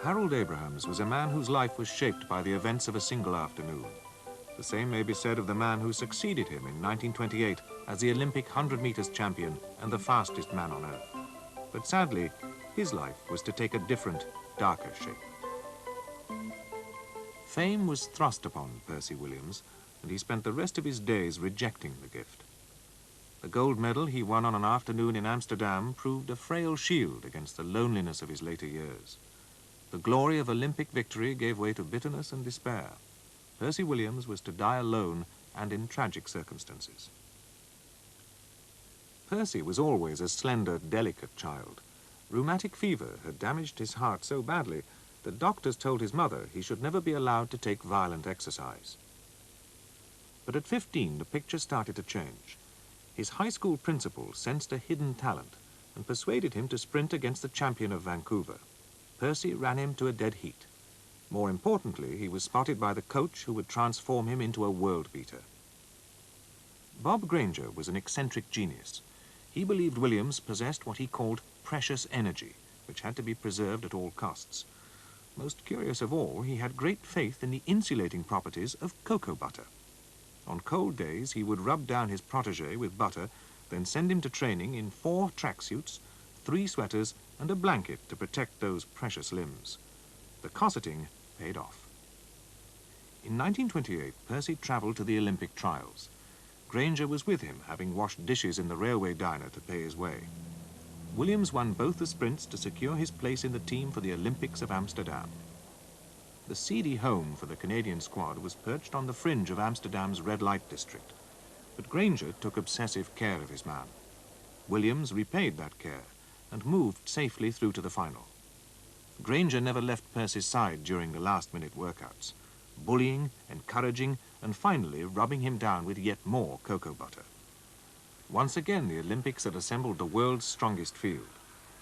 Harold Abrahams was a man whose life was shaped by the events of a single afternoon. The same may be said of the man who succeeded him in 1928 as the Olympic 100 meters champion and the fastest man on earth. But sadly, his life was to take a different, darker shape. Fame was thrust upon Percy Williams, and he spent the rest of his days rejecting the gift. The gold medal he won on an afternoon in Amsterdam proved a frail shield against the loneliness of his later years. The glory of Olympic victory gave way to bitterness and despair. Percy Williams was to die alone and in tragic circumstances. Percy was always a slender, delicate child. Rheumatic fever had damaged his heart so badly that doctors told his mother he should never be allowed to take violent exercise. But at 15, the picture started to change. His high school principal sensed a hidden talent and persuaded him to sprint against the champion of Vancouver. Percy ran him to a dead heat. More importantly, he was spotted by the coach who would transform him into a world beater. Bob Granger was an eccentric genius. He believed Williams possessed what he called precious energy, which had to be preserved at all costs. Most curious of all, he had great faith in the insulating properties of cocoa butter. On cold days, he would rub down his protege with butter, then send him to training in 4 tracksuits, 3 sweaters, and a blanket to protect those precious limbs. The cosseting paid off. In 1928, Percy travelled to the Olympic trials. Granger was with him, having washed dishes in the railway diner to pay his way. Williams won both the sprints to secure his place in the team for the Olympics of Amsterdam. The seedy home for the Canadian squad was perched on the fringe of Amsterdam's red light district, but Granger took obsessive care of his man. Williams repaid that care and moved safely through to the final. Granger never left Percy's side during the last-minute workouts, bullying, encouraging, and finally rubbing him down with yet more cocoa butter. Once again, the Olympics had assembled the world's strongest field.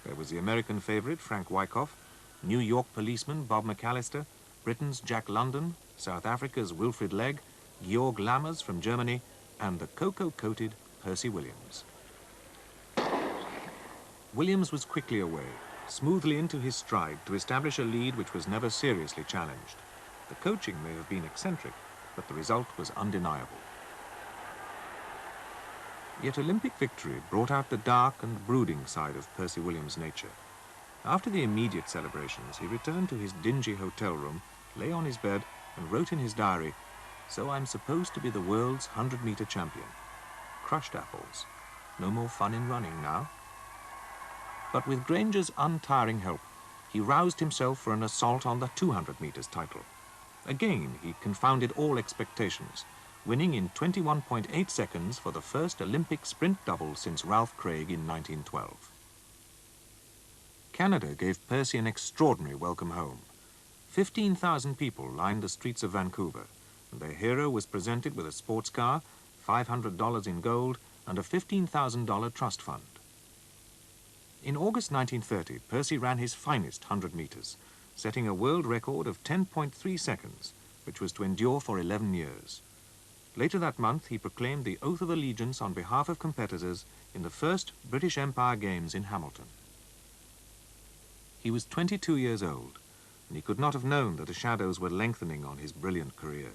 There was the American favorite, Frank Wyckoff, New York policeman Bob McAllister, Britain's Jack London, South Africa's Wilfred Legg, Georg Lammers from Germany, and the cocoa-coated Percy Williams. Williams was quickly away, smoothly into his stride to establish a lead which was never seriously challenged. The coaching may have been eccentric, but the result was undeniable. Yet Olympic victory brought out the dark and brooding side of Percy Williams' nature. After the immediate celebrations, he returned to his dingy hotel room, lay on his bed, and wrote in his diary, "So I'm supposed to be the world's 100-meter champion. Crushed apples. No more fun in running now." But with Granger's untiring help, he roused himself for an assault on the 200 meters title. Again, he confounded all expectations, winning in 21.8 seconds for the first Olympic sprint double since Ralph Craig in 1912. Canada gave Percy an extraordinary welcome home. 15,000 people lined the streets of Vancouver, and their hero was presented with a sports car, $500 in gold, and a $15,000 trust fund. In August 1930, Percy ran his finest 100 meters, setting a world record of 10.3 seconds, which was to endure for 11 years. Later that month, he proclaimed the Oath of Allegiance on behalf of competitors in the first British Empire Games in Hamilton. He was 22 years old, and he could not have known that the shadows were lengthening on his brilliant career.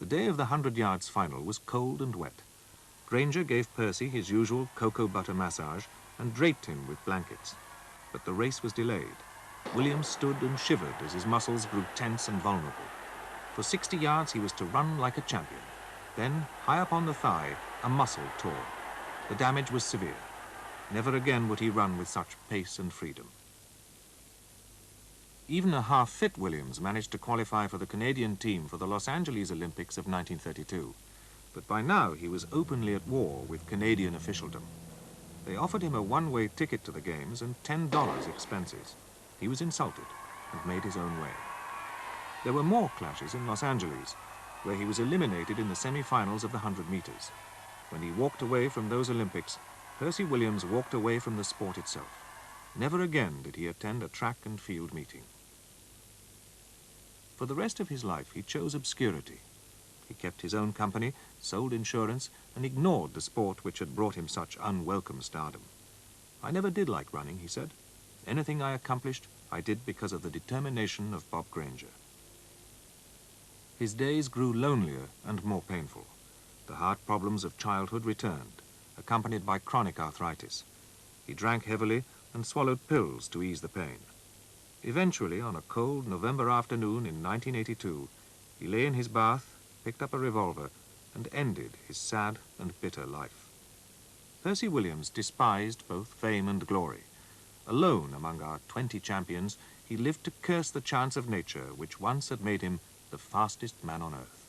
The day of the 100 yards final was cold and wet. Granger gave Percy his usual cocoa butter massage and draped him with blankets. But the race was delayed. Williams stood and shivered as his muscles grew tense and vulnerable. For 60 yards, he was to run like a champion. Then, high up on the thigh, a muscle tore. The damage was severe. Never again would he run with such pace and freedom. Even a half-fit Williams managed to qualify for the Canadian team for the Los Angeles Olympics of 1932. But by now, he was openly at war with Canadian officialdom. They offered him a one-way ticket to the Games and $10 expenses. He was insulted and made his own way. There were more clashes in Los Angeles, where he was eliminated in the semi-finals of the 100 meters. When he walked away from those Olympics, Percy Williams walked away from the sport itself. Never again did he attend a track and field meeting. For the rest of his life, he chose obscurity. He kept his own company, sold insurance, and ignored the sport which had brought him such unwelcome stardom. "I never did like running," he said. Anything I accomplished, I did because of the determination of Bob Granger. His days grew lonelier and more painful. The heart problems of childhood returned, accompanied by chronic arthritis. He drank heavily and swallowed pills to ease the pain. Eventually, on a cold November afternoon in 1982, he lay in his bath, picked up a revolver, and ended his sad and bitter life. Percy Williams despised both fame and glory. Alone among our 20 champions, he lived to curse the chance of nature which once had made him the fastest man on earth.